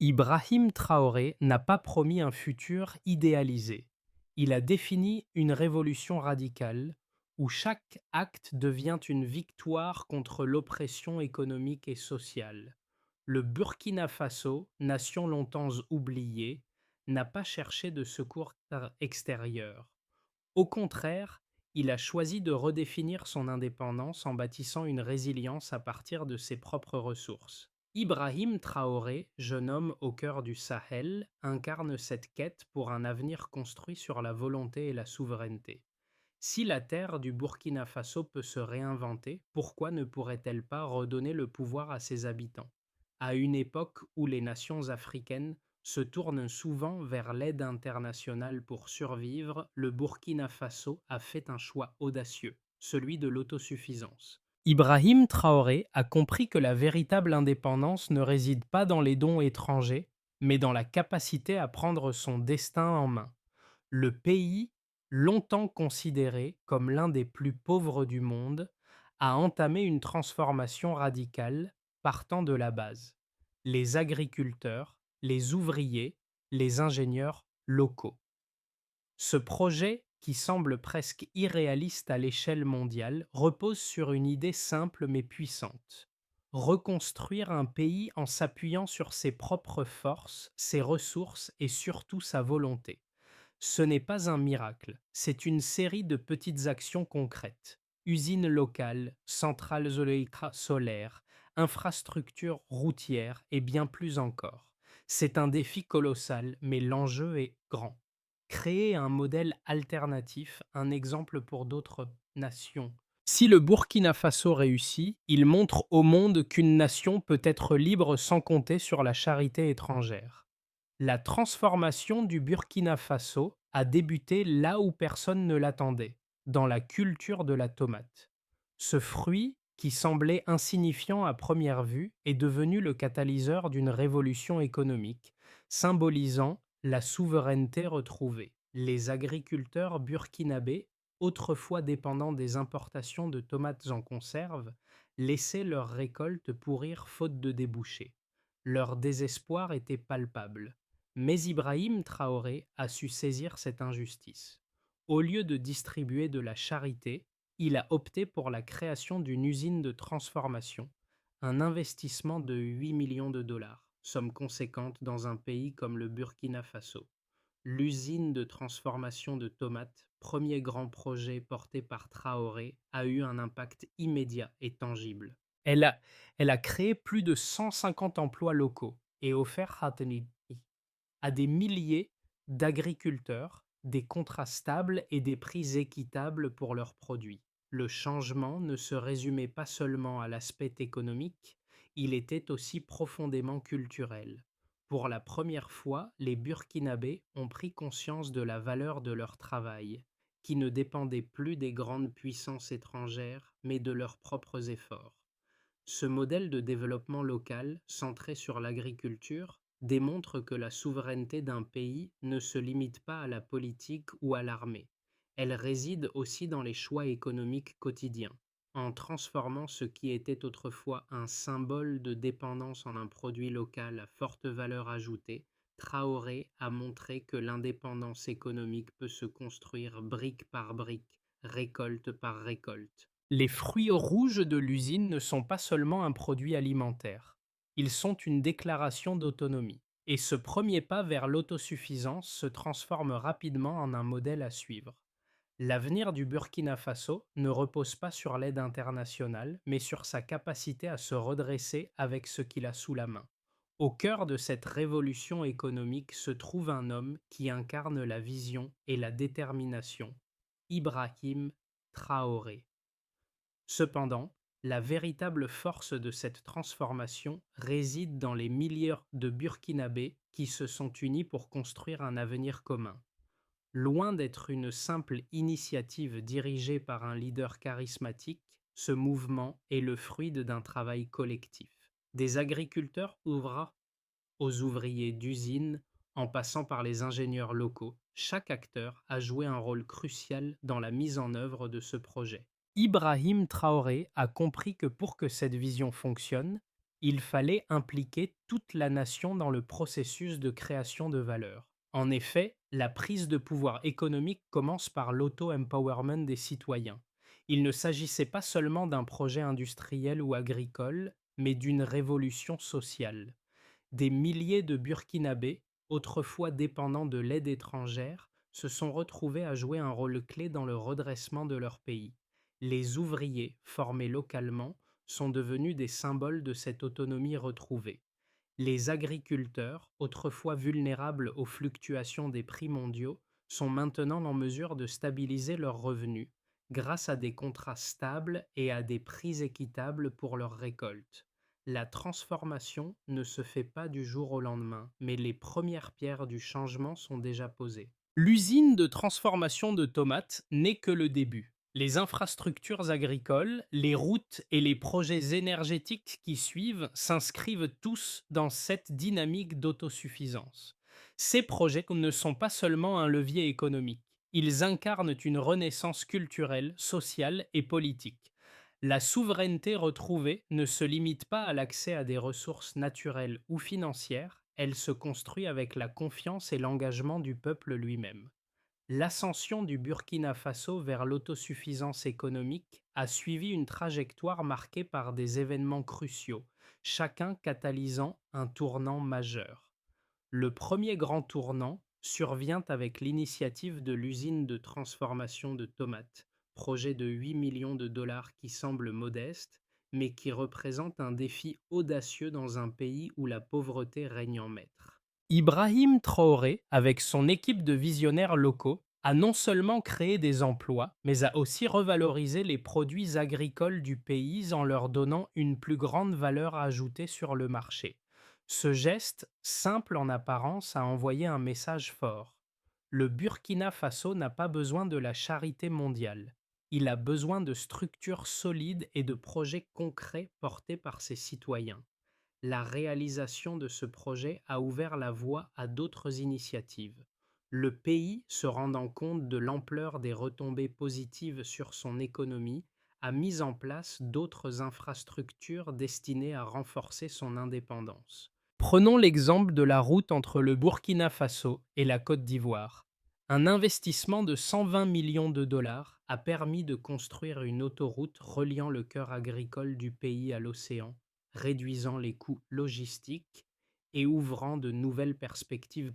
Ibrahim Traoré n'a pas promis un futur idéalisé. Il a défini une révolution radicale où chaque acte devient une victoire contre l'oppression économique et sociale. Le Burkina Faso, nation longtemps oubliée, n'a pas cherché de secours extérieur. Au contraire, il a choisi de redéfinir son indépendance en bâtissant une résilience à partir de ses propres ressources. Ibrahim Traoré, jeune homme au cœur du Sahel, incarne cette quête pour un avenir construit sur la volonté et la souveraineté. Si la terre du Burkina Faso peut se réinventer, pourquoi ne pourrait-elle pas redonner le pouvoir à ses habitants? À une époque où les nations africaines se tournent souvent vers l'aide internationale pour survivre, le Burkina Faso a fait un choix audacieux, celui de l'autosuffisance. Ibrahim Traoré a compris que la véritable indépendance ne réside pas dans les dons étrangers, mais dans la capacité à prendre son destin en main. Le pays, longtemps considéré comme l'un des plus pauvres du monde, a entamé une transformation radicale partant de la base. Les agriculteurs, les ouvriers, les ingénieurs locaux. Ce projet, qui semble presque irréaliste à l'échelle mondiale, repose sur une idée simple mais puissante. Reconstruire un pays en s'appuyant sur ses propres forces, ses ressources et surtout sa volonté. Ce n'est pas un miracle, c'est une série de petites actions concrètes. Usines locales, centrales solaires, infrastructures routières et bien plus encore. C'est un défi colossal, mais l'enjeu est grand. Créer un modèle alternatif, un exemple pour d'autres nations. Si le Burkina Faso réussit, il montre au monde qu'une nation peut être libre sans compter sur la charité étrangère. La transformation du Burkina Faso a débuté là où personne ne l'attendait, dans la culture de la tomate. Ce fruit, qui semblait insignifiant à première vue, est devenu le catalyseur d'une révolution économique, symbolisant la souveraineté retrouvée. Les agriculteurs burkinabés, autrefois dépendants des importations de tomates en conserve, laissaient leurs récoltes pourrir faute de débouchés. Leur désespoir était palpable. Mais Ibrahim Traoré a su saisir cette injustice. Au lieu de distribuer de la charité, il a opté pour la création d'une usine de transformation, un investissement de 8 millions de dollars, somme conséquente dans un pays comme le Burkina Faso. L'usine de transformation de tomates, premier grand projet porté par Traoré, a eu un impact immédiat et tangible. Elle a créé plus de 150 emplois locaux et offert à des milliers d'agriculteurs des contrats stables et des prix équitables pour leurs produits. Le changement ne se résumait pas seulement à l'aspect économique, il était aussi profondément culturel. Pour la première fois, les Burkinabés ont pris conscience de la valeur de leur travail, qui ne dépendait plus des grandes puissances étrangères, mais de leurs propres efforts. Ce modèle de développement local, centré sur l'agriculture, démontre que la souveraineté d'un pays ne se limite pas à la politique ou à l'armée. Elle réside aussi dans les choix économiques quotidiens. En transformant ce qui était autrefois un symbole de dépendance en un produit local à forte valeur ajoutée, Traoré a montré que l'indépendance économique peut se construire brique par brique, récolte par récolte. Les fruits rouges de l'usine ne sont pas seulement un produit alimentaire, ils sont une déclaration d'autonomie. Et ce premier pas vers l'autosuffisance se transforme rapidement en un modèle à suivre. L'avenir du Burkina Faso ne repose pas sur l'aide internationale, mais sur sa capacité à se redresser avec ce qu'il a sous la main. Au cœur de cette révolution économique se trouve un homme qui incarne la vision et la détermination, Ibrahim Traoré. Cependant, la véritable force de cette transformation réside dans les milliers de Burkinabés qui se sont unis pour construire un avenir commun. Loin d'être une simple initiative dirigée par un leader charismatique, ce mouvement est le fruit d'un travail collectif. Des agriculteurs ouvrant aux ouvriers d'usines, en passant par les ingénieurs locaux, chaque acteur a joué un rôle crucial dans la mise en œuvre de ce projet. Ibrahim Traoré a compris que pour que cette vision fonctionne, Il fallait impliquer toute la nation dans le processus de création de valeur. En effet, la prise de pouvoir économique commence par l'auto-empowerment des citoyens. Il ne s'agissait pas seulement d'un projet industriel ou agricole, mais d'une révolution sociale. Des milliers de Burkinabés, autrefois dépendants de l'aide étrangère, se sont retrouvés à jouer un rôle clé dans le redressement de leur pays. Les ouvriers, formés localement, sont devenus des symboles de cette autonomie retrouvée. Les agriculteurs, autrefois vulnérables aux fluctuations des prix mondiaux, sont maintenant en mesure de stabiliser leurs revenus grâce à des contrats stables et à des prix équitables pour leurs récoltes. La transformation ne se fait pas du jour au lendemain, mais les premières pierres du changement sont déjà posées. L'usine de transformation de tomates n'est que le début. Les infrastructures agricoles, les routes et les projets énergétiques qui suivent s'inscrivent tous dans cette dynamique d'autosuffisance. Ces projets ne sont pas seulement un levier économique, ils incarnent une renaissance culturelle, sociale et politique. La souveraineté retrouvée ne se limite pas à l'accès à des ressources naturelles ou financières, elle se construit avec la confiance et l'engagement du peuple lui-même. L'ascension du Burkina Faso vers l'autosuffisance économique a suivi une trajectoire marquée par des événements cruciaux, chacun catalysant un tournant majeur. Le premier grand tournant survient avec l'initiative de l'usine de transformation de tomates, projet de 8 millions de dollars qui semble modeste, mais qui représente un défi audacieux dans un pays où la pauvreté règne en maître. Ibrahim Traoré, avec son équipe de visionnaires locaux, a non seulement créé des emplois, mais a aussi revalorisé les produits agricoles du pays en leur donnant une plus grande valeur ajoutée sur le marché. Ce geste, simple en apparence, a envoyé un message fort. Le Burkina Faso n'a pas besoin de la charité mondiale. Il a besoin de structures solides et de projets concrets portés par ses citoyens. La réalisation de ce projet a ouvert la voie à d'autres initiatives. Le pays, se rendant compte de l'ampleur des retombées positives sur son économie, a mis en place d'autres infrastructures destinées à renforcer son indépendance. Prenons l'exemple de la route entre le Burkina Faso et la Côte d'Ivoire. Un investissement de 120 millions de dollars a permis de construire une autoroute reliant le cœur agricole du pays à l'océan, réduisant les coûts logistiques et ouvrant de nouvelles perspectives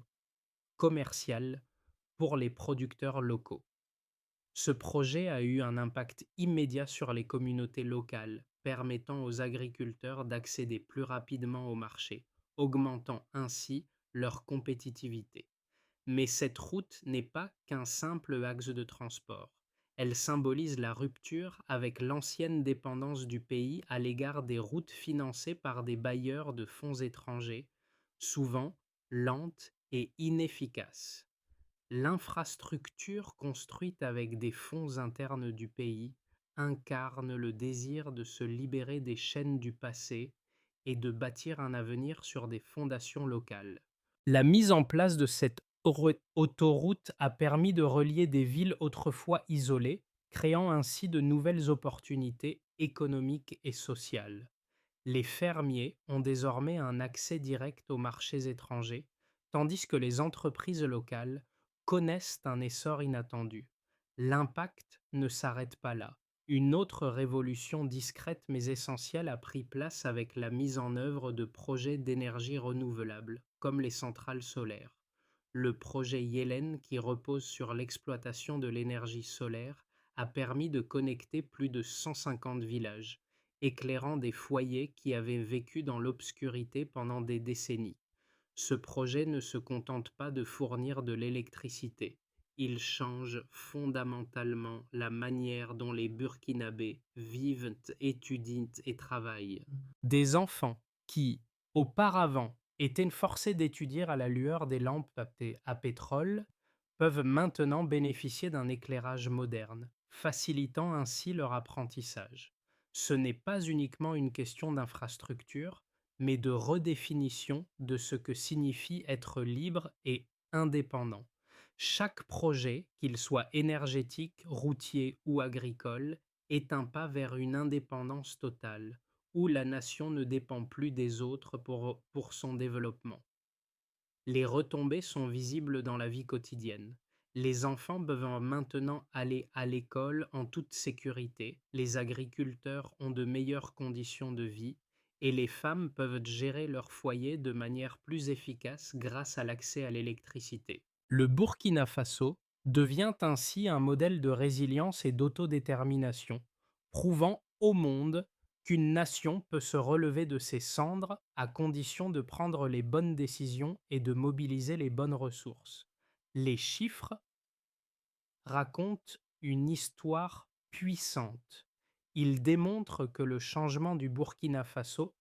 commerciales pour les producteurs locaux. Ce projet a eu un impact immédiat sur les communautés locales, permettant aux agriculteurs d'accéder plus rapidement au marché, augmentant ainsi leur compétitivité. Mais cette route n'est pas qu'un simple axe de transport. Elle symbolise la rupture avec l'ancienne dépendance du pays à l'égard des routes financées par des bailleurs de fonds étrangers, souvent lentes et inefficaces. L'infrastructure construite avec des fonds internes du pays incarne le désir de se libérer des chaînes du passé et de bâtir un avenir sur des fondations locales. La mise en place de cette autoroute a permis de relier des villes autrefois isolées, créant ainsi de nouvelles opportunités économiques et sociales. Les fermiers ont désormais un accès direct aux marchés étrangers, tandis que les entreprises locales connaissent un essor inattendu. L'impact ne s'arrête pas là. Une autre révolution discrète mais essentielle a pris place avec la mise en œuvre de projets d'énergie renouvelable, comme les centrales solaires. Le projet Yellen, qui repose sur l'exploitation de l'énergie solaire, a permis de connecter plus de 150 villages, éclairant des foyers qui avaient vécu dans l'obscurité pendant des décennies. Ce projet ne se contente pas de fournir de l'électricité, il change fondamentalement la manière dont les Burkinabés vivent, étudient et travaillent. Des enfants qui, auparavant, étaient forcés d'étudier à la lueur des lampes à pétrole, peuvent maintenant bénéficier d'un éclairage moderne, facilitant ainsi leur apprentissage. Ce n'est pas uniquement une question d'infrastructure, mais de redéfinition de ce que signifie être libre et indépendant. Chaque projet, qu'il soit énergétique, routier ou agricole, est un pas vers une indépendance totale, où la nation ne dépend plus des autres pour son développement. Les retombées sont visibles dans la vie quotidienne. Les enfants peuvent maintenant aller à l'école en toute sécurité, les agriculteurs ont de meilleures conditions de vie et les femmes peuvent gérer leur foyer de manière plus efficace grâce à l'accès à l'électricité. Le Burkina Faso devient ainsi un modèle de résilience et d'autodétermination, prouvant au monde qu'une nation peut se relever de ses cendres à condition de prendre les bonnes décisions et de mobiliser les bonnes ressources. Les chiffres racontent une histoire puissante. Ils démontrent que le changement du Burkina Faso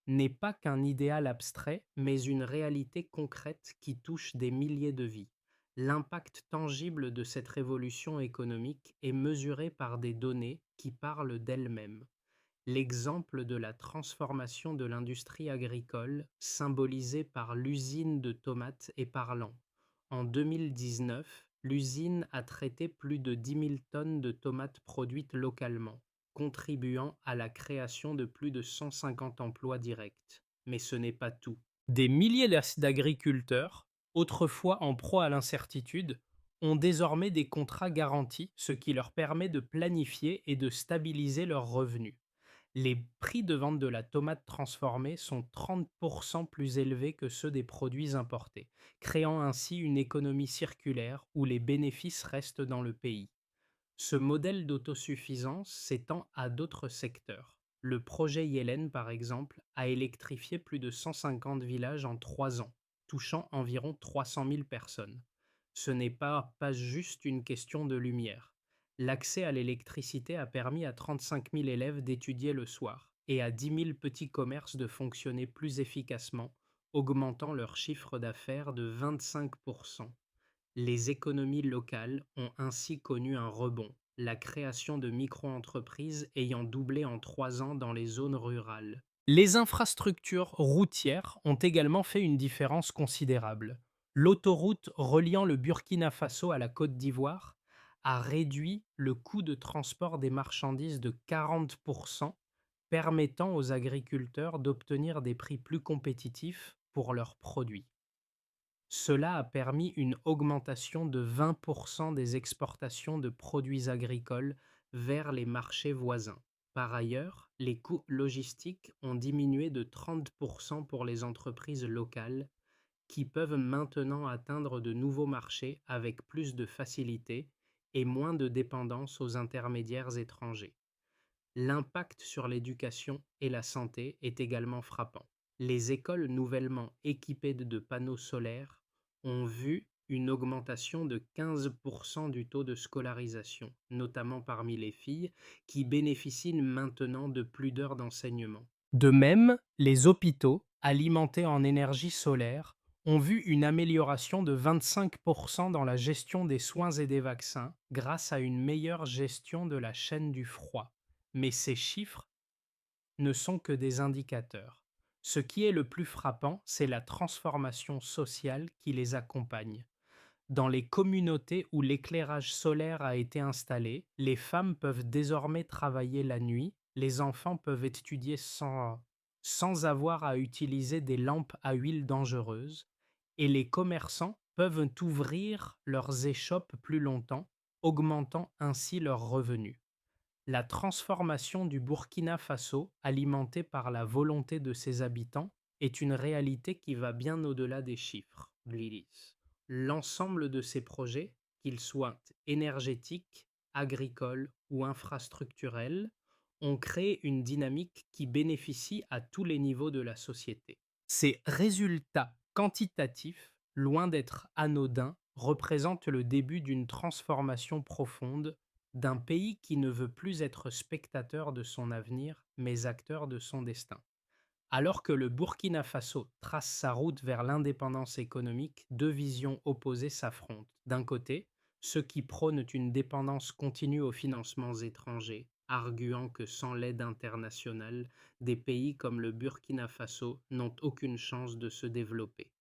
n'est pas qu'un idéal abstrait, mais une réalité concrète qui touche des milliers de vies. L'impact tangible de cette révolution économique est mesuré par des données qui parlent d'elles-mêmes. L'exemple de la transformation de l'industrie agricole, symbolisée par l'usine de tomates, est parlant. En 2019, l'usine a traité plus de 10 000 tonnes de tomates produites localement, contribuant à la création de plus de 150 emplois directs. Mais ce n'est pas tout. Des milliers d'agriculteurs, autrefois en proie à l'incertitude, ont désormais des contrats garantis, ce qui leur permet de planifier et de stabiliser leurs revenus. Les prix de vente de la tomate transformée sont 30% plus élevés que ceux des produits importés, créant ainsi une économie circulaire où les bénéfices restent dans le pays. Ce modèle d'autosuffisance s'étend à d'autres secteurs. Le projet Yellen, par exemple, a électrifié plus de 150 villages en 3 ans, touchant environ 300 000 personnes. Ce n'est pas juste une question de lumière. L'accès à l'électricité a permis à 35 000 élèves d'étudier le soir et à 10 000 petits commerces de fonctionner plus efficacement, augmentant leur chiffre d'affaires de 25%. Les économies locales ont ainsi connu un rebond, la création de micro-entreprises ayant doublé en 3 ans dans les zones rurales. Les infrastructures routières ont également fait une différence considérable. L'autoroute reliant le Burkina Faso à la Côte d'Ivoire a réduit le coût de transport des marchandises de 40%, permettant aux agriculteurs d'obtenir des prix plus compétitifs pour leurs produits. Cela a permis une augmentation de 20% des exportations de produits agricoles vers les marchés voisins. Par ailleurs, les coûts logistiques ont diminué de 30% pour les entreprises locales qui peuvent maintenant atteindre de nouveaux marchés avec plus de facilité et moins de dépendance aux intermédiaires étrangers. L'impact sur l'éducation et la santé est également frappant. Les écoles nouvellement équipées de panneaux solaires ont vu une augmentation de 15% du taux de scolarisation, notamment parmi les filles, qui bénéficient maintenant de plus d'heures d'enseignement. De même, les hôpitaux, alimentés en énergie solaire, ont vu une amélioration de 25% dans la gestion des soins et des vaccins grâce à une meilleure gestion de la chaîne du froid. Mais ces chiffres ne sont que des indicateurs. Ce qui est le plus frappant, c'est la transformation sociale qui les accompagne. Dans les communautés où l'éclairage solaire a été installé, les femmes peuvent désormais travailler la nuit, les enfants peuvent étudier sans avoir à utiliser des lampes à huile dangereuses, et les commerçants peuvent ouvrir leurs échoppes plus longtemps, augmentant ainsi leurs revenus. La transformation du Burkina Faso, alimentée par la volonté de ses habitants, est une réalité qui va bien au-delà des chiffres. Blilis. L'ensemble de ces projets, qu'ils soient énergétiques, agricoles ou infrastructurels, ont créé une dynamique qui bénéficie à tous les niveaux de la société. Ces résultats quantitatifs, loin d'être anodins, représentent le début d'une transformation profonde d'un pays qui ne veut plus être spectateur de son avenir, mais acteur de son destin. Alors que le Burkina Faso trace sa route vers l'indépendance économique, deux visions opposées s'affrontent. D'un côté, ceux qui prônent une dépendance continue aux financements étrangers, arguant que sans l'aide internationale, des pays comme le Burkina Faso n'ont aucune chance de se développer.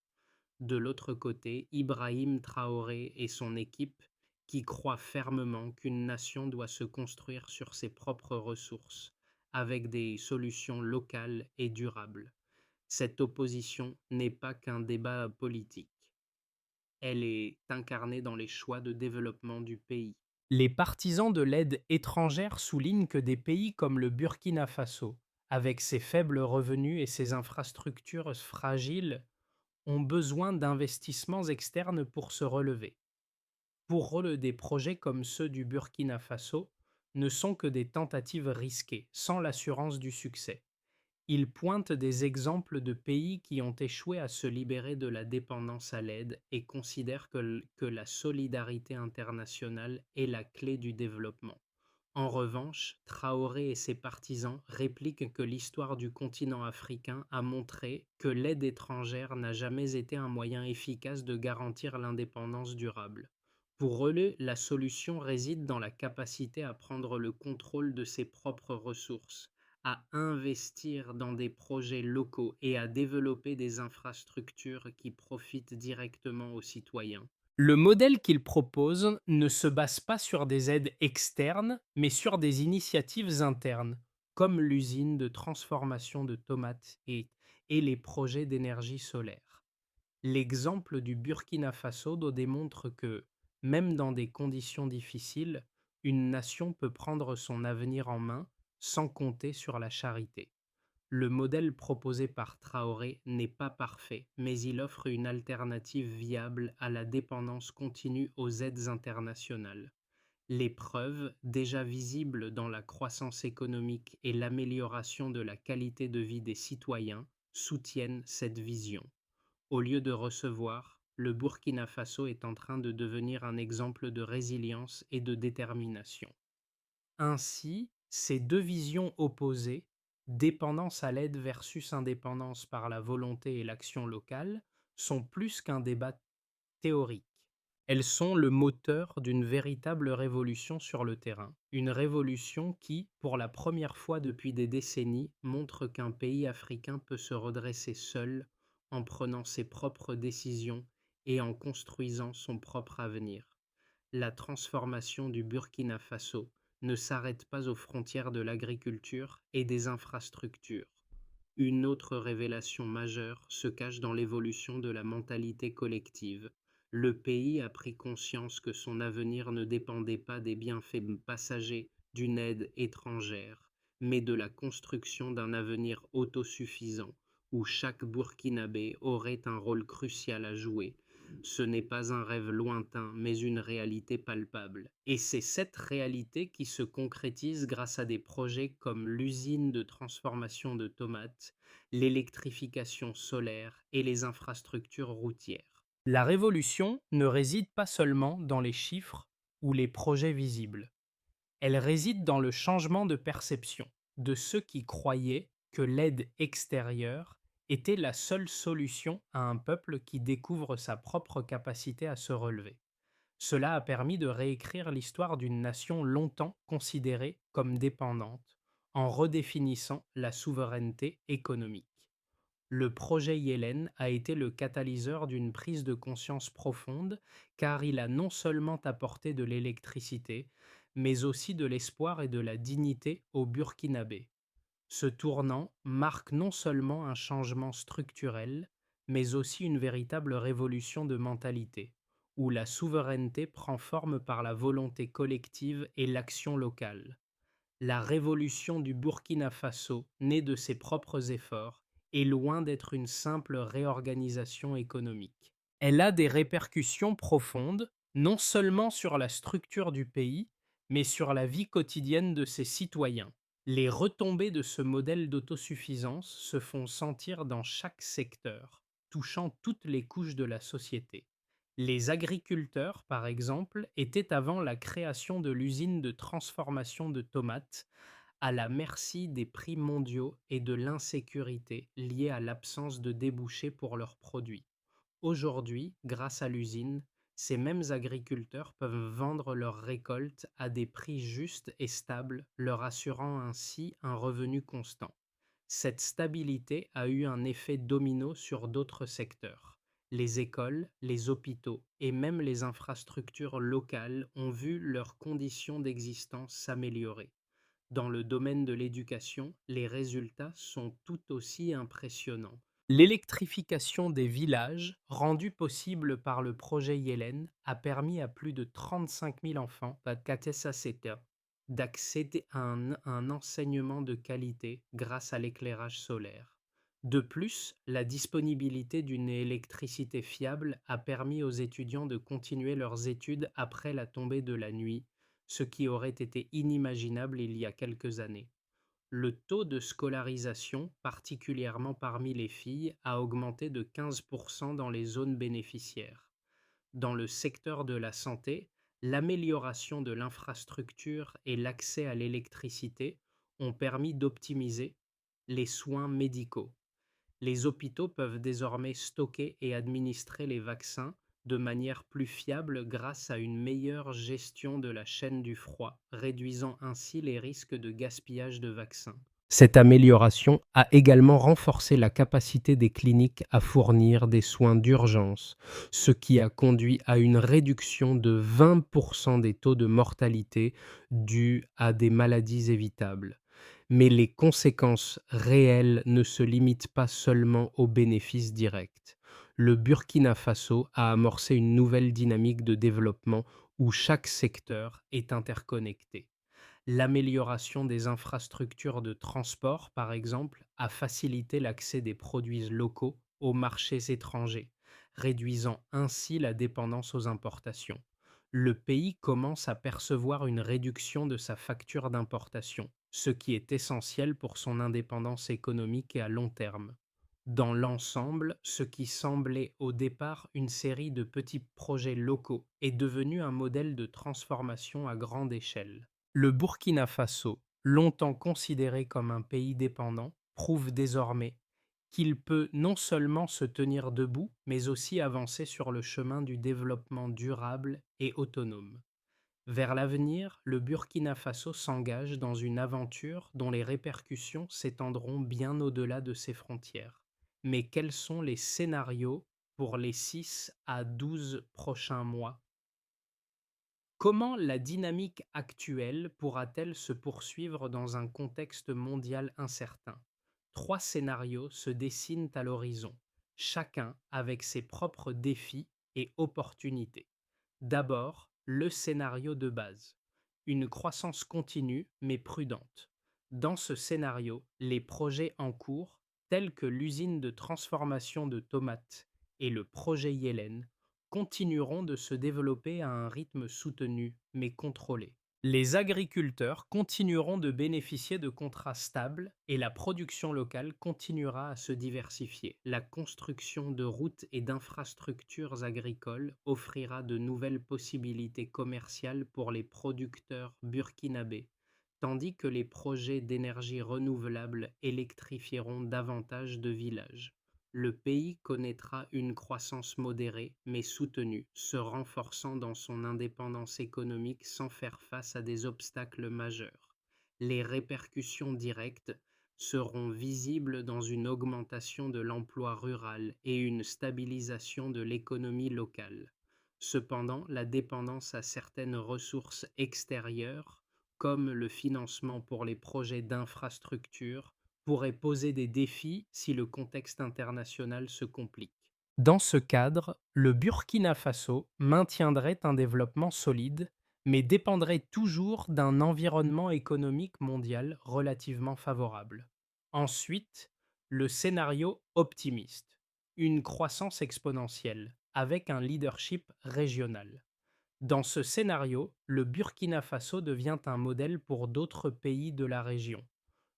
De l'autre côté, Ibrahim Traoré et son équipe qui croient fermement qu'une nation doit se construire sur ses propres ressources, avec des solutions locales et durables. Cette opposition n'est pas qu'un débat politique, elle est incarnée dans les choix de développement du pays. Les partisans de l'aide étrangère soulignent que des pays comme le Burkina Faso, avec ses faibles revenus et ses infrastructures fragiles, ont besoin d'investissements externes pour se relever. Pour eux, des projets comme ceux du Burkina Faso ne sont que des tentatives risquées, sans l'assurance du succès. Ils pointent des exemples de pays qui ont échoué à se libérer de la dépendance à l'aide et considèrent que la solidarité internationale est la clé du développement. En revanche, Traoré et ses partisans répliquent que l'histoire du continent africain a montré que l'aide étrangère n'a jamais été un moyen efficace de garantir l'indépendance durable. Pour eux, la solution réside dans la capacité à prendre le contrôle de ses propres ressources, à investir dans des projets locaux et à développer des infrastructures qui profitent directement aux citoyens. Le modèle qu'il propose ne se base pas sur des aides externes, mais sur des initiatives internes, comme l'usine de transformation de tomates et les projets d'énergie solaire. L'exemple du Burkina Faso démontre que, même dans des conditions difficiles, une nation peut prendre son avenir en main sans compter sur la charité. Le modèle proposé par Traoré n'est pas parfait, mais il offre une alternative viable à la dépendance continue aux aides internationales. Les preuves, déjà visibles dans la croissance économique et l'amélioration de la qualité de vie des citoyens, soutiennent cette vision. Au lieu de recevoir, le Burkina Faso est en train de devenir un exemple de résilience et de détermination. Ainsi, ces deux visions opposées, dépendance à l'aide versus indépendance par la volonté et l'action locale, sont plus qu'un débat théorique. Elles sont le moteur d'une véritable révolution sur le terrain. Une révolution qui, pour la première fois depuis des décennies, montre qu'un pays africain peut se redresser seul en prenant ses propres décisions et en construisant son propre avenir. La transformation du Burkina Faso ne s'arrête pas aux frontières de l'agriculture et des infrastructures. Une autre révélation majeure se cache dans l'évolution de la mentalité collective. Le pays a pris conscience que son avenir ne dépendait pas des bienfaits passagers d'une aide étrangère, mais de la construction d'un avenir autosuffisant, où chaque Burkinabé aurait un rôle crucial à jouer. Ce n'est pas un rêve lointain, mais une réalité palpable. Et c'est cette réalité qui se concrétise grâce à des projets comme l'usine de transformation de tomates, l'électrification solaire et les infrastructures routières. La révolution ne réside pas seulement dans les chiffres ou les projets visibles. Elle réside dans le changement de perception de ceux qui croyaient que l'aide extérieure était la seule solution à un peuple qui découvre sa propre capacité à se relever. Cela a permis de réécrire l'histoire d'une nation longtemps considérée comme dépendante, en redéfinissant la souveraineté économique. Le projet Yellen a été le catalyseur d'une prise de conscience profonde, car il a non seulement apporté de l'électricité, mais aussi de l'espoir et de la dignité aux Burkinabés. Ce tournant marque non seulement un changement structurel, mais aussi une véritable révolution de mentalité, où la souveraineté prend forme par la volonté collective et l'action locale. La révolution du Burkina Faso, née de ses propres efforts, est loin d'être une simple réorganisation économique. Elle a des répercussions profondes, non seulement sur la structure du pays, mais sur la vie quotidienne de ses citoyens. Les retombées de ce modèle d'autosuffisance se font sentir dans chaque secteur, touchant toutes les couches de la société. Les agriculteurs, par exemple, étaient avant la création de l'usine de transformation de tomates à la merci des prix mondiaux et de l'insécurité liée à l'absence de débouchés pour leurs produits. Aujourd'hui, grâce à l'usine, ces mêmes agriculteurs peuvent vendre leurs récoltes à des prix justes et stables, leur assurant ainsi un revenu constant. Cette stabilité a eu un effet domino sur d'autres secteurs. Les écoles, les hôpitaux et même les infrastructures locales ont vu leurs conditions d'existence s'améliorer. Dans le domaine de l'éducation, les résultats sont tout aussi impressionnants. L'électrification des villages, rendue possible par le projet Yellen, a permis à plus de 35 000 enfants d'accéder à un enseignement de qualité grâce à l'éclairage solaire. De plus, la disponibilité d'une électricité fiable a permis aux étudiants de continuer leurs études après la tombée de la nuit, ce qui aurait été inimaginable il y a quelques années. Le taux de scolarisation, particulièrement parmi les filles, a augmenté de 15% dans les zones bénéficiaires. Dans le secteur de la santé, l'amélioration de l'infrastructure et l'accès à l'électricité ont permis d'optimiser les soins médicaux. Les hôpitaux peuvent désormais stocker et administrer les vaccins de manière plus fiable grâce à une meilleure gestion de la chaîne du froid, réduisant ainsi les risques de gaspillage de vaccins. Cette amélioration a également renforcé la capacité des cliniques à fournir des soins d'urgence, ce qui a conduit à une réduction de 20% des taux de mortalité dus à des maladies évitables. Mais les conséquences réelles ne se limitent pas seulement aux bénéfices directs. Le Burkina Faso a amorcé une nouvelle dynamique de développement où chaque secteur est interconnecté. L'amélioration des infrastructures de transport, par exemple, a facilité l'accès des produits locaux aux marchés étrangers, réduisant ainsi la dépendance aux importations. Le pays commence à percevoir une réduction de sa facture d'importation, ce qui est essentiel pour son indépendance économique et à long terme. Dans l'ensemble, ce qui semblait au départ une série de petits projets locaux est devenu un modèle de transformation à grande échelle. Le Burkina Faso, longtemps considéré comme un pays dépendant, prouve désormais qu'il peut non seulement se tenir debout, mais aussi avancer sur le chemin du développement durable et autonome. Vers l'avenir, le Burkina Faso s'engage dans une aventure dont les répercussions s'étendront bien au-delà de ses frontières. Mais quels sont les scénarios pour les 6 à 12 prochains mois? Comment la dynamique actuelle pourra-t-elle se poursuivre dans un contexte mondial incertain? Trois scénarios se dessinent à l'horizon, chacun avec ses propres défis et opportunités. D'abord, le scénario de base, une croissance continue mais prudente. Dans ce scénario, les projets en cours, tels que l'usine de transformation de tomates et le projet Yellen, continueront de se développer à un rythme soutenu mais contrôlé. Les agriculteurs continueront de bénéficier de contrats stables et la production locale continuera à se diversifier. La construction de routes et d'infrastructures agricoles offrira de nouvelles possibilités commerciales pour les producteurs burkinabés, tandis que les projets d'énergie renouvelable électrifieront davantage de villages. Le pays connaîtra une croissance modérée mais soutenue, se renforçant dans son indépendance économique sans faire face à des obstacles majeurs. Les répercussions directes seront visibles dans une augmentation de l'emploi rural et une stabilisation de l'économie locale. Cependant, la dépendance à certaines ressources extérieures, comme le financement pour les projets d'infrastructure, pourrait poser des défis si le contexte international se complique. Dans ce cadre, le Burkina Faso maintiendrait un développement solide, mais dépendrait toujours d'un environnement économique mondial relativement favorable. Ensuite, le scénario optimiste, une croissance exponentielle, avec un leadership régional. Dans ce scénario, le Burkina Faso devient un modèle pour d'autres pays de la région.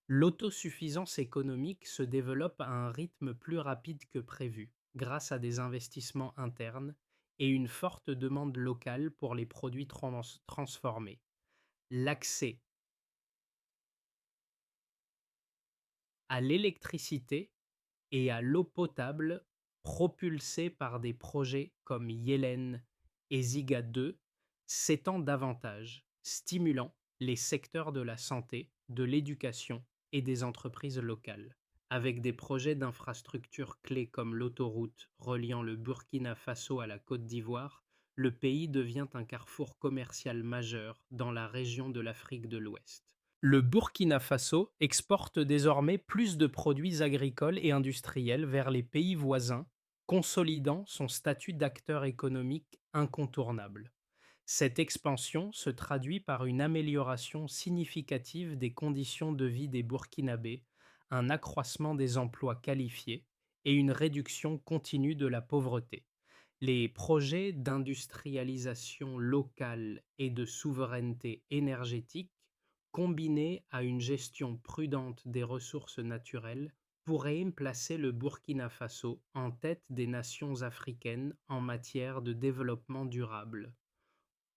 L'autosuffisance économique se développe à un rythme plus rapide que prévu, grâce à des investissements internes et une forte demande locale pour les produits transformés. L'accès à l'électricité et à l'eau potable, propulsés par des projets comme Yellen et Ziga 2, s'étend davantage, stimulant les secteurs de la santé, de l'éducation et des entreprises locales. Avec des projets d'infrastructures clés comme l'autoroute reliant le Burkina Faso à la Côte d'Ivoire, le pays devient un carrefour commercial majeur dans la région de l'Afrique de l'Ouest. Le Burkina Faso exporte désormais plus de produits agricoles et industriels vers les pays voisins, consolidant son statut d'acteur économique incontournable. Cette expansion se traduit par une amélioration significative des conditions de vie des Burkinabés, un accroissement des emplois qualifiés et une réduction continue de la pauvreté. Les projets d'industrialisation locale et de souveraineté énergétique, combinés à une gestion prudente des ressources naturelles, pourraient placer le Burkina Faso en tête des nations africaines en matière de développement durable.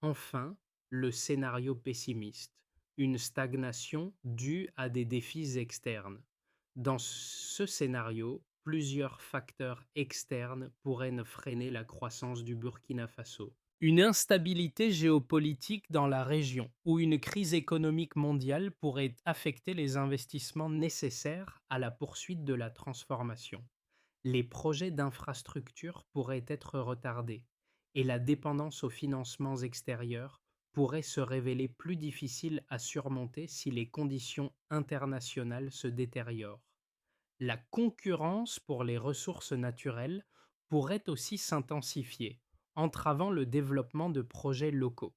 Enfin, le scénario pessimiste, une stagnation due à des défis externes. Dans ce scénario, plusieurs facteurs externes pourraient ne freiner la croissance du Burkina Faso. Une instabilité géopolitique dans la région ou une crise économique mondiale pourrait affecter les investissements nécessaires à la poursuite de la transformation. Les projets d'infrastructure pourraient être retardés et la dépendance aux financements extérieurs pourrait se révéler plus difficile à surmonter si les conditions internationales se détériorent. La concurrence pour les ressources naturelles pourrait aussi s'intensifier, entravant le développement de projets locaux.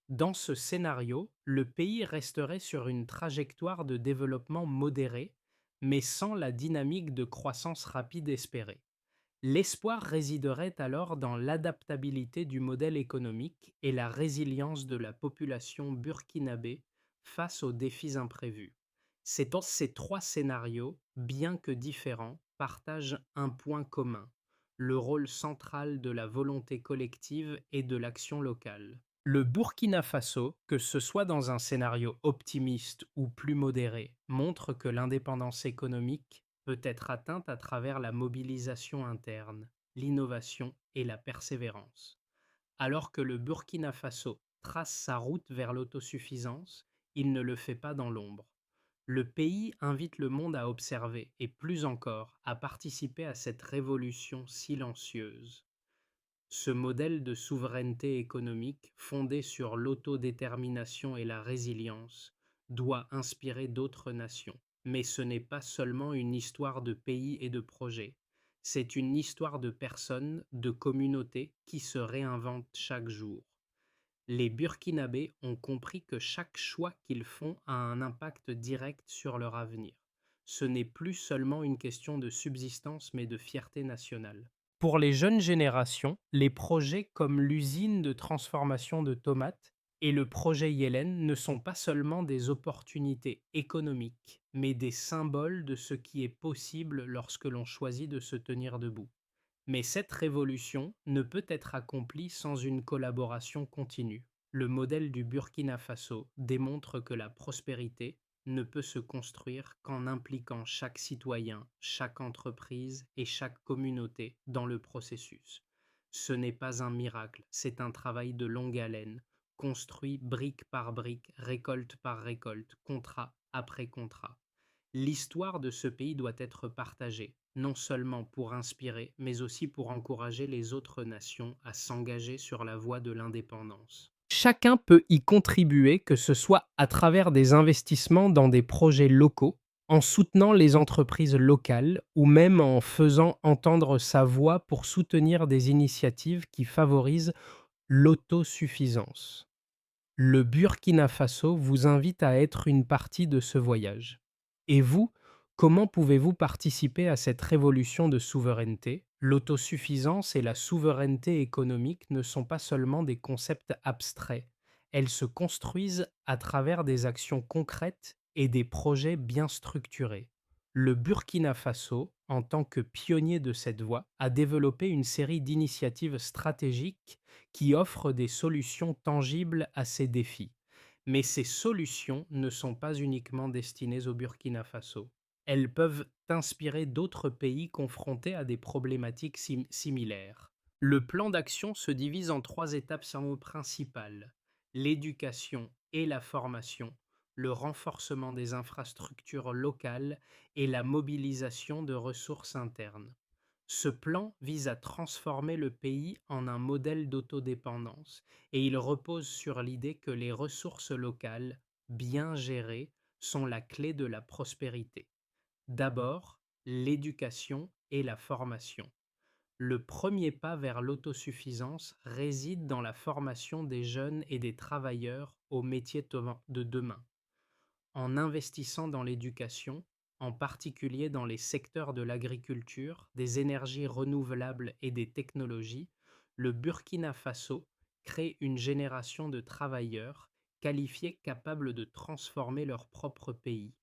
Dans ce scénario, le pays resterait sur une trajectoire de développement modéré, mais sans la dynamique de croissance rapide espérée. L'espoir résiderait alors dans l'adaptabilité du modèle économique et la résilience de la population burkinabé face aux défis imprévus. Ces trois scénarios, bien que différents, partagent un point commun, le rôle central de la volonté collective et de l'action locale. Le Burkina Faso, que ce soit dans un scénario optimiste ou plus modéré, montre que l'indépendance économique peut être atteinte à travers la mobilisation interne, l'innovation et la persévérance. Alors que le Burkina Faso trace sa route vers l'autosuffisance, il ne le fait pas dans l'ombre. Le pays invite le monde à observer et plus encore à participer à cette révolution silencieuse. Ce modèle de souveraineté économique, fondé sur l'autodétermination et la résilience, doit inspirer d'autres nations. Mais ce n'est pas seulement une histoire de pays et de projets, c'est une histoire de personnes, de communautés qui se réinventent chaque jour. Les Burkinabés ont compris que chaque choix qu'ils font a un impact direct sur leur avenir. Ce n'est plus seulement une question de subsistance mais de fierté nationale. Pour les jeunes générations, les projets comme l'usine de transformation de tomates et le projet Yellen ne sont pas seulement des opportunités économiques, mais des symboles de ce qui est possible lorsque l'on choisit de se tenir debout. Mais cette révolution ne peut être accomplie sans une collaboration continue. Le modèle du Burkina Faso démontre que la prospérité ne peut se construire qu'en impliquant chaque citoyen, chaque entreprise et chaque communauté dans le processus. Ce n'est pas un miracle, c'est un travail de longue haleine, construit brique par brique, récolte par récolte, contrat après contrat. L'histoire de ce pays doit être partagée, non seulement pour inspirer, mais aussi pour encourager les autres nations à s'engager sur la voie de l'indépendance. Chacun peut y contribuer, que ce soit à travers des investissements dans des projets locaux, en soutenant les entreprises locales ou même en faisant entendre sa voix pour soutenir des initiatives qui favorisent l'autosuffisance. Le Burkina Faso vous invite à être une partie de ce voyage. Et vous, comment pouvez-vous participer à cette révolution de souveraineté? L'autosuffisance et la souveraineté économique ne sont pas seulement des concepts abstraits, elles se construisent à travers des actions concrètes et des projets bien structurés. Le Burkina Faso, en tant que pionnier de cette voie, a développé une série d'initiatives stratégiques qui offrent des solutions tangibles à ces défis. Mais ces solutions ne sont pas uniquement destinées au Burkina Faso. Elles peuvent inspirer d'autres pays confrontés à des problématiques similaires. Le plan d'action se divise en trois étapes principales: l'éducation et la formation, le renforcement des infrastructures locales et la mobilisation de ressources internes. Ce plan vise à transformer le pays en un modèle d'autodépendance et il repose sur l'idée que les ressources locales, bien gérées, sont la clé de la prospérité. D'abord, l'éducation et la formation. Le premier pas vers l'autosuffisance réside dans la formation des jeunes et des travailleurs aux métiers de demain. En investissant dans l'éducation, en particulier dans les secteurs de l'agriculture, des énergies renouvelables et des technologies, le Burkina Faso crée une génération de travailleurs qualifiés capables de transformer leur propre pays.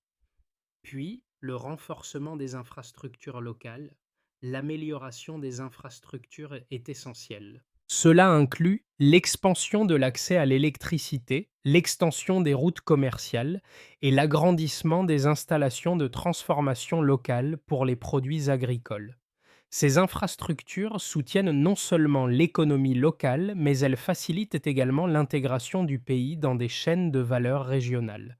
Puis, le renforcement des infrastructures locales, l'amélioration des infrastructures est essentielle. Cela inclut l'expansion de l'accès à l'électricité, l'extension des routes commerciales et l'agrandissement des installations de transformation locale pour les produits agricoles. Ces infrastructures soutiennent non seulement l'économie locale, mais elles facilitent également l'intégration du pays dans des chaînes de valeur régionales.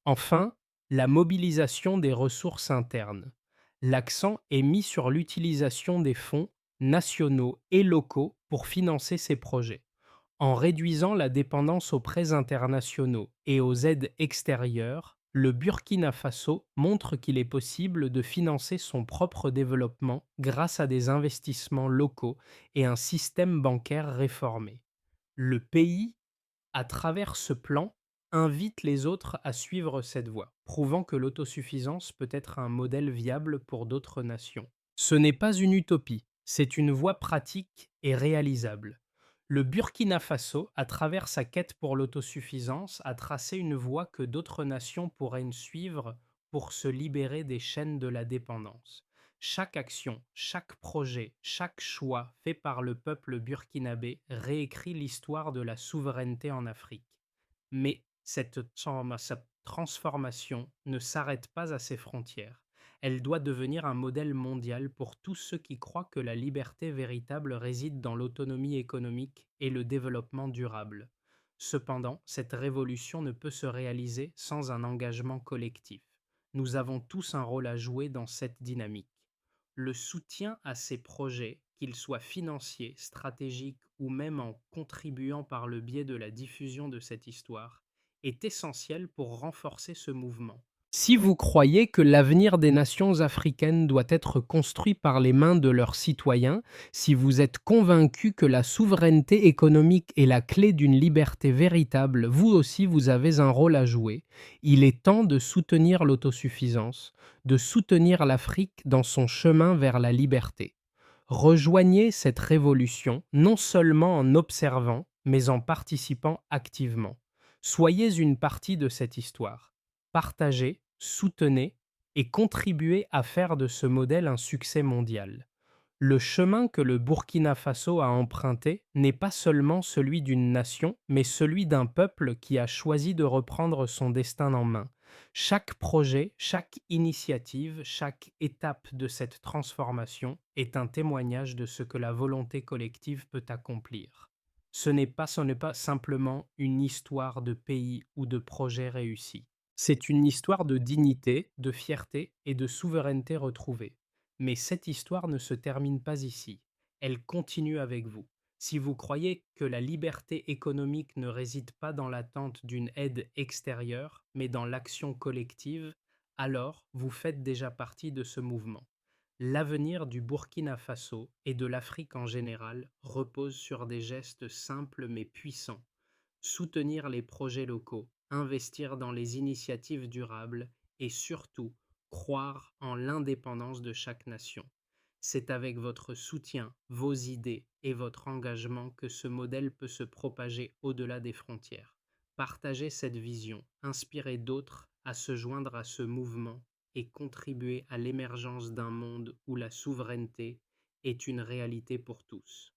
Enfin, la mobilisation des ressources internes. L'accent est mis sur l'utilisation des fonds nationaux et locaux pour financer ces projets. En réduisant la dépendance aux prêts internationaux et aux aides extérieures, le Burkina Faso montre qu'il est possible de financer son propre développement grâce à des investissements locaux et un système bancaire réformé. Le pays, à travers ce plan, invite les autres à suivre cette voie, prouvant que l'autosuffisance peut être un modèle viable pour d'autres nations. Ce n'est pas une utopie, c'est une voie pratique et réalisable. Le Burkina Faso, à travers sa quête pour l'autosuffisance, a tracé une voie que d'autres nations pourraient suivre pour se libérer des chaînes de la dépendance. Chaque action, chaque projet, chaque choix fait par le peuple burkinabé réécrit l'histoire de la souveraineté en Afrique. Mais cette transformation ne s'arrête pas à ses frontières. Elle doit devenir un modèle mondial pour tous ceux qui croient que la liberté véritable réside dans l'autonomie économique et le développement durable. Cependant, cette révolution ne peut se réaliser sans un engagement collectif. Nous avons tous un rôle à jouer dans cette dynamique. Le soutien à ces projets, qu'ils soient financiers, stratégiques ou même en contribuant par le biais de la diffusion de cette histoire, est essentiel pour renforcer ce mouvement. Si vous croyez que l'avenir des nations africaines doit être construit par les mains de leurs citoyens, si vous êtes convaincu que la souveraineté économique est la clé d'une liberté véritable, vous aussi vous avez un rôle à jouer. Il est temps de soutenir l'autosuffisance, de soutenir l'Afrique dans son chemin vers la liberté. Rejoignez cette révolution non seulement en observant, mais en participant activement. Soyez une partie de cette histoire. Partagez, soutenez et contribuez à faire de ce modèle un succès mondial. Le chemin que le Burkina Faso a emprunté n'est pas seulement celui d'une nation, mais celui d'un peuple qui a choisi de reprendre son destin en main. Chaque projet, chaque initiative, chaque étape de cette transformation est un témoignage de ce que la volonté collective peut accomplir. Ce n'est pas simplement une histoire de pays ou de projets réussis. C'est une histoire de dignité, de fierté et de souveraineté retrouvée. Mais cette histoire ne se termine pas ici. Elle continue avec vous. Si vous croyez que la liberté économique ne réside pas dans l'attente d'une aide extérieure, mais dans l'action collective, alors vous faites déjà partie de ce mouvement. L'avenir du Burkina Faso et de l'Afrique en général repose sur des gestes simples mais puissants. Soutenir les projets locaux, investir dans les initiatives durables et surtout croire en l'indépendance de chaque nation. C'est avec votre soutien, vos idées et votre engagement que ce modèle peut se propager au-delà des frontières. Partagez cette vision, inspirez d'autres à se joindre à ce mouvement et contribuez à l'émergence d'un monde où la souveraineté est une réalité pour tous.